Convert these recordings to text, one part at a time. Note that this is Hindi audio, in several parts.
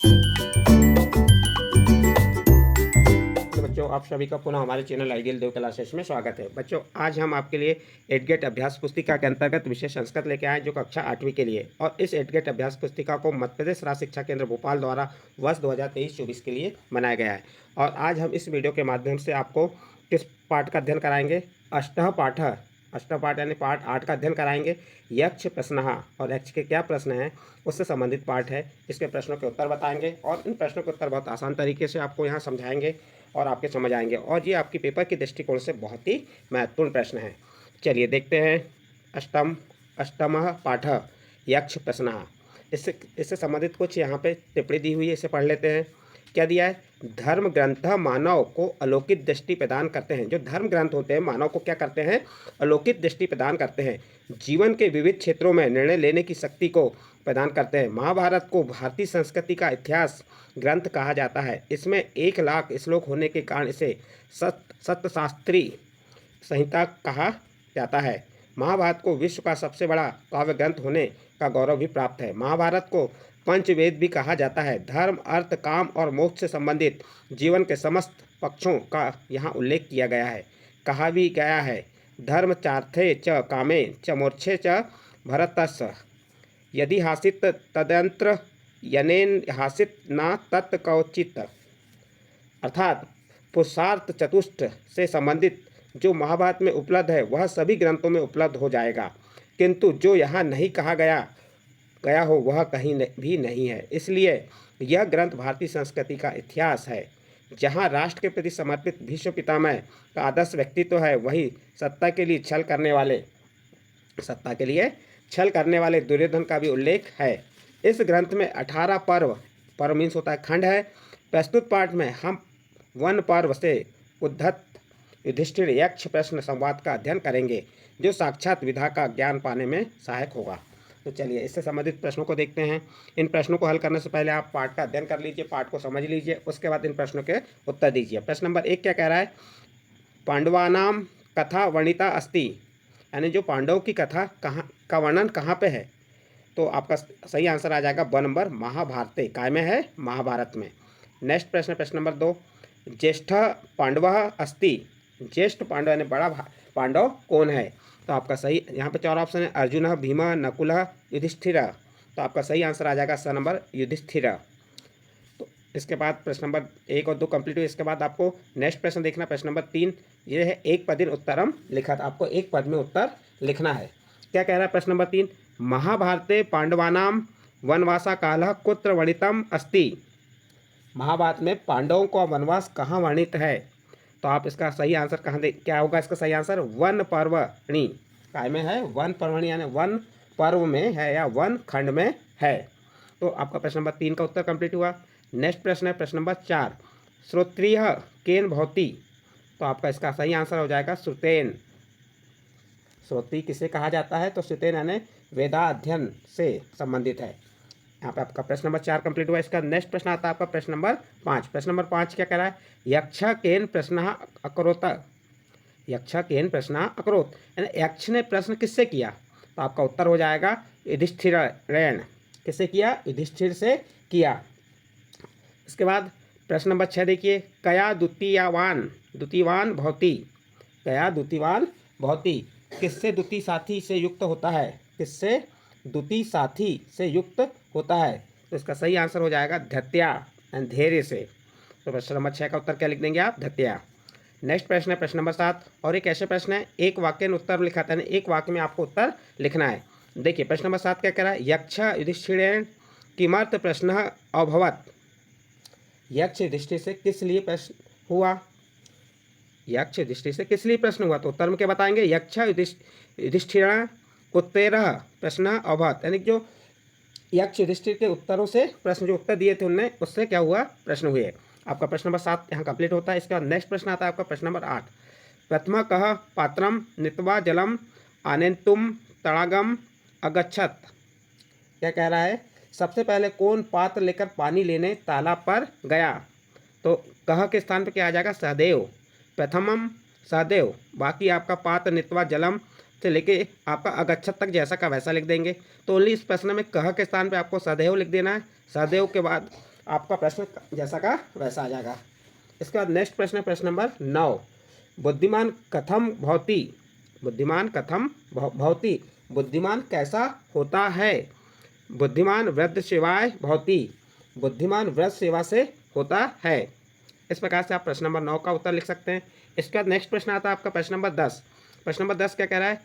तो बच्चों, आप सभी का पुनः हमारे चैनल आइडियल देव क्लासेस में स्वागत है। बच्चों, आज हम आपके लिए एडगेट अभ्यास पुस्तिका के अंतर्गत विषय संस्कृत लेके आए जो कक्षा 8वीं के लिए, और इस एडगेट अभ्यास पुस्तिका को मध्य प्रदेश राज्य शिक्षा केंद्र भोपाल द्वारा वर्ष 2023-24 के लिए बनाया गया है। और आज हम इस वीडियो के माध्यम से आपको किस पाठ का अध्ययन कराएंगे? अष्टह पाठ यानी पाठ 8 का अध्ययन कराएंगे। यक्ष प्रश्नः, और यक्ष के क्या प्रश्न हैं उससे संबंधित पाठ है। इसके प्रश्नों के उत्तर बताएंगे और इन प्रश्नों के उत्तर बहुत आसान तरीके से आपको यहाँ समझाएंगे और आपके समझ आएंगे, और ये आपकी पेपर के दृष्टिकोण से बहुत ही महत्वपूर्ण प्रश्न है। चलिए देखते हैं। अष्टमः पाठः यक्ष प्रश्नः। इससे संबंधित कुछ यहाँ पे टिप्पणी दी हुई है, इसे पढ़ लेते हैं। क्या दिया है? धर्म ग्रंथ मानव को अलौकिक दृष्टि प्रदान करते हैं। जो धर्म ग्रंथ होते हैं मानव को क्या करते हैं? अलौकिक दृष्टि प्रदान करते हैं। जीवन के विविध क्षेत्रों में निर्णय लेने की शक्ति को प्रदान करते हैं। महाभारत को भारतीय संस्कृति का इतिहास ग्रंथ कहा जाता है। इसमें 1,00,000 श्लोक होने के कारण इसे सत्यशास्त्री संहिता कहा जाता है। महाभारत को विश्व का सबसे बड़ा काव्य ग्रंथ होने का गौरव भी प्राप्त है। महाभारत को पंचवेद भी कहा जाता है। धर्म, अर्थ, काम और मोक्ष से संबंधित जीवन के समस्त पक्षों का यहाँ उल्लेख किया गया है। कहा भी गया है, धर्म चार्थे च कामे च मोक्षे च भरतस्य यदि हासित तदंत्र यनेन हासित न तत्कौचित। अर्थात पुरुषार्थ चतुष्ट से संबंधित जो महाभारत में उपलब्ध है वह सभी ग्रंथों में उपलब्ध हो जाएगा, किंतु जो यहाँ नहीं कहा गया हो वह कहीं भी नहीं है। इसलिए यह ग्रंथ भारतीय संस्कृति का इतिहास है। जहाँ राष्ट्र के प्रति समर्पित भीष्म पितामह का आदर्श व्यक्तित्व है, वही सत्ता के लिए छल करने वाले दुर्योधन का भी उल्लेख है। इस ग्रंथ में 18 पर्व मीन्स होता है खंड है। प्रस्तुत पाठ में हम वन पर्व से उद्धत युधिष्ठिर यक्ष प्रश्न संवाद का अध्ययन करेंगे, जो साक्षात विधा का ज्ञान पाने में सहायक होगा। तो चलिए इससे संबंधित प्रश्नों को देखते हैं। इन प्रश्नों को हल करने से पहले आप पाठ का अध्ययन कर लीजिए, पाठ को समझ लीजिए, उसके बाद इन प्रश्नों के उत्तर दीजिए। प्रश्न नंबर 1 क्या कह रहा है? पांडवानां कथा वर्णिता अस्ति, यानी जो पांडवों की कथा का वर्णन कहाँ पे है? तो आपका सही आंसर आ जाएगा ब नंबर, महाभारते। काय में है? महाभारत में। नेक्स्ट प्रश्न, प्रश्न नंबर 2, ज्येष्ठ पांडव अस्ति, ज्येष्ठ पांडव यानी बड़ा पांडव कौन है? तो आपका सही यहाँ पे 4 ऑप्शन है, अर्जुन, भीम, नकुल, युधिष्ठिर। तो आपका सही आंसर आ जाएगा स नंबर, युधिष्ठिर। तो इसके बाद प्रश्न नंबर 1 और 2 कंप्लीट हुई। इसके बाद आपको नेक्स्ट प्रश्न देखना, प्रश्न नंबर 3। ये है एक पदिन उत्तरम लिखत, आपको एक पद में उत्तर लिखना है। क्या कह रहा है प्रश्न नंबर 3? महाभारते पांडवानां वनवासा कालः कुत्र वर्णितम अस्ति। महाभारत में पांडवों का वनवास कहाँ वर्णित है? तो आप इसका सही आंसर क्या होगा? इसका सही आंसर वन पर्वणि। काय में है? वन पर्वणि, यानी वन पर्व में है या वन खंड में है। तो आपका प्रश्न नंबर 3 का उत्तर कंप्लीट हुआ। नेक्स्ट प्रश्न है प्रश्न नंबर 4, श्रोत्रिय केन भवति। तो आपका इसका सही आंसर हो जाएगा श्रुतेन। श्रोत्री किसे कहा जाता है? तो श्रुतेन यानी वेदाध्ययन से संबंधित है। यहाँ पे आपका प्रश्न नंबर 4 कंप्लीट हुआ। इसका नेक्स्ट प्रश्न आता है आपका प्रश्न नंबर 5। प्रश्न नंबर 5 क्या कह रहा है? यक्ष केन प्रश्न अकरोत, यक्ष केन प्रश्न अकरोत, यानी यक्ष ने प्रश्न किससे किया? तो आपका उत्तर हो जाएगा युधिष्ठिरेण। किससे किया? युधिष्ठिर से किया। इसके बाद प्रश्न नंबर 6 देखिए, कया द्वितीयवान भवति, कया द्वितीयवान भवति, किससे द्वितीय साथी से युक्त होता है? किससे द्वितीय साथी से युक्त होता है? तो इसका सही आंसर हो जाएगा धत्या, धैर्य से। तो प्रश्न नंबर 6 का उत्तर क्या लिख देंगे आप? धत्या। नेक्स्ट प्रश्न है प्रश्न नंबर 7, और एक ऐसे प्रश्न है एक वाक्य में उत्तर लिखा था, एक वाक्य में आपको उत्तर लिखना है। देखिए प्रश्न नंबर 7 क्या कह रहा है? यक्ष युधिष्ठिरेण किमर्थ प्रश्न अभवत, यक्ष युधिष्ठिर से किस लिए प्रश्न हुआ? यक्ष युधिष्ठिर से किस लिए प्रश्न हुआ? तो उत्तर में क्या बताएंगे? यक्ष युधिष्ठिर उत्तरः प्रश्न अभवत, यानी जो यक्ष युधिष्ठिर के उत्तरों से प्रश्न जो उत्तर दिए थे उनने, उससे क्या हुआ? प्रश्न हुए। आपका प्रश्न नंबर 7 यहाँ कंप्लीट होता है। इसके बाद नेक्स्ट प्रश्न आता है आपका प्रश्न नंबर 8, प्रथम कः पात्रम नीत्वा जलम आनेतुम तड़ागम अगच्छत। क्या कह रहा है? सबसे पहले कौन पात्र लेकर पानी लेने तालाब पर गया? तो कह के स्थान पर क्या आ जाएगा? सहदेव। प्रथमम सहदेव, बाकी आपका पात्र नीत्वा जलम से लेके आपका अगच्छत तक जैसा का वैसा लिख देंगे। तो ओनली इस प्रश्न में कह के स्थान पे आपको सदैव लिख देना है। सदैव के बाद आपका प्रश्न जैसा का वैसा आ जाएगा। इसके बाद नेक्स्ट प्रश्न है प्रश्न नंबर 9। बुद्धिमान कथम भवति, बुद्धिमान कथम भवति, बुद्धिमान कैसा होता है। बुद्धिमान वृद्ध सेवाय भवति, बुद्धिमान वृद्ध सेवा से होता है। इस प्रकार से आप प्रश्न नंबर 9 का उत्तर लिख सकते हैं। इसके बाद नेक्स्ट प्रश्न आता है आपका प्रश्न नंबर 10। प्रश्न नंबर 10 क्या कह रहा है,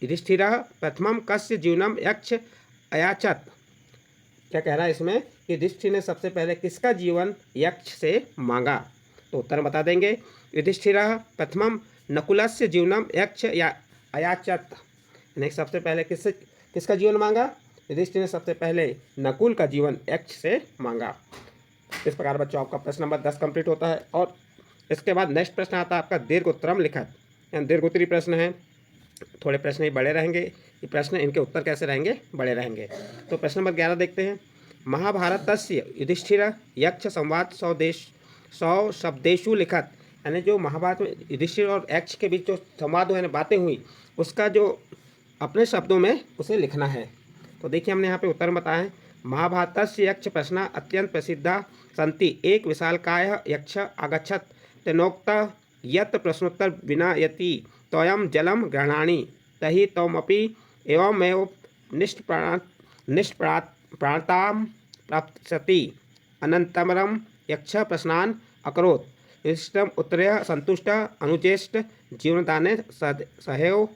युधिष्ठिरः प्रथमं कस्य जीवनम यक्ष अयाचत। क्या कह रहा है इसमें कि युधिष्ठिर ने सबसे पहले किसका जीवन यक्ष से मांगा। तो उत्तर बता देंगे, युधिष्ठिरः प्रथमं नकुलस्य जीवनम यक्ष या अयाचत। यानी सबसे पहले किसका जीवन मांगा, युधिष्ठिर ने सबसे पहले नकुल का जीवन यक्ष से मांगा। इस प्रकार बच्चों आपका प्रश्न नंबर 10 कंप्लीट होता है। और इसके बाद नेक्स्ट प्रश्न आता है आपका दीर्घोत्तरम लिखत, यानी दीर्घोत्तरी प्रश्न है। थोड़े प्रश्न ही बड़े रहेंगे, ये प्रश्न इनके उत्तर कैसे रहेंगे, बड़े रहेंगे। तो प्रश्न नंबर 11 देखते हैं। महाभारतस्य युधिष्ठिर यक्ष संवाद 100 शब्देषु लिखत, यानी जो महाभारत में युधिष्ठिर और यक्ष के बीच जो संवाद हुए, बातें हुई, उसका जो अपने शब्दों में उसे लिखना है। तो देखिए हमने यहाँ पे उत्तर बताया है। महाभारतस्य यक्ष प्रश्न अत्यंत प्रसिद्धा सन्ति, एक विशालकाय यक्ष आगच्छत तेनोक्त यत् प्रश्नोत्तर विना यति तोयम जलम गृह्णामि तहि तौमपि एवमेव निष्प्राणतां प्राप्स्यति। अनन्तरं यक्ष प्रश्नान् अकरोत्, युधिष्ठिरम् उत्तरेण सन्तुष्टः अनुचेष्ट जीवनदाने सहैव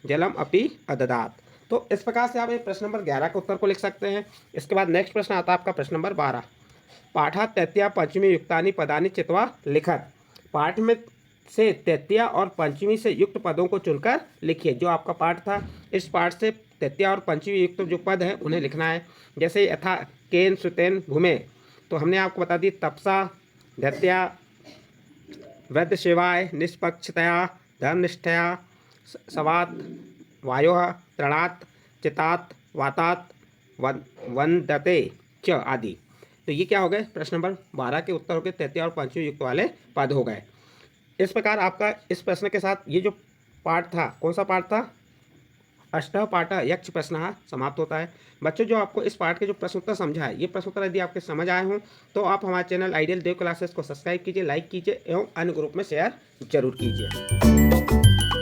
जलम अपि अददात्। तो इस प्रकार से आप प्रश्न नंबर 11 के उत्तर को लिख सकते हैं। इसके बाद नेक्स्ट प्रश्न आता है आपका प्रश्न नंबर 12। पाठात् तृतीया पंचमी युक्तानि पदानि चित्वा लिखत, पाठ में से तृतीया और पंचमी से युक्त पदों को चुनकर लिखिए। जो आपका पाठ था, इस पाठ से तृतीया और पंचमी युक्त जो पद है उन्हें लिखना है। जैसे यथा केन सुतेन भूमे, तो हमने आपको बता दी तपसा, धैत्या, वृद्ध सेवाय, निष्पक्षतया, धर्मनिष्ठया, सवात, वायोः, त्रणात्, चितात्, वातात्, वंदते च आदि। तो ये क्या हो गए, प्रश्न नंबर 12 के उत्तर हो गए तृतीया और पंचमी युक्त वाले पद हो गए। इस प्रकार आपका इस प्रश्न के साथ ये जो पाठ था, कौन सा पाठ था, अष्टः पाठ यक्ष प्रश्न समाप्त होता है। बच्चों जो आपको इस पाठ के जो प्रश्न उत्तर समझा है, ये प्रश्न उत्तर यदि आपके समझ आए हों तो आप हमारे चैनल आइडियल देव क्लासेस को सब्सक्राइब कीजिए, लाइक कीजिए एवं अन्य ग्रुप में शेयर जरूर कीजिए।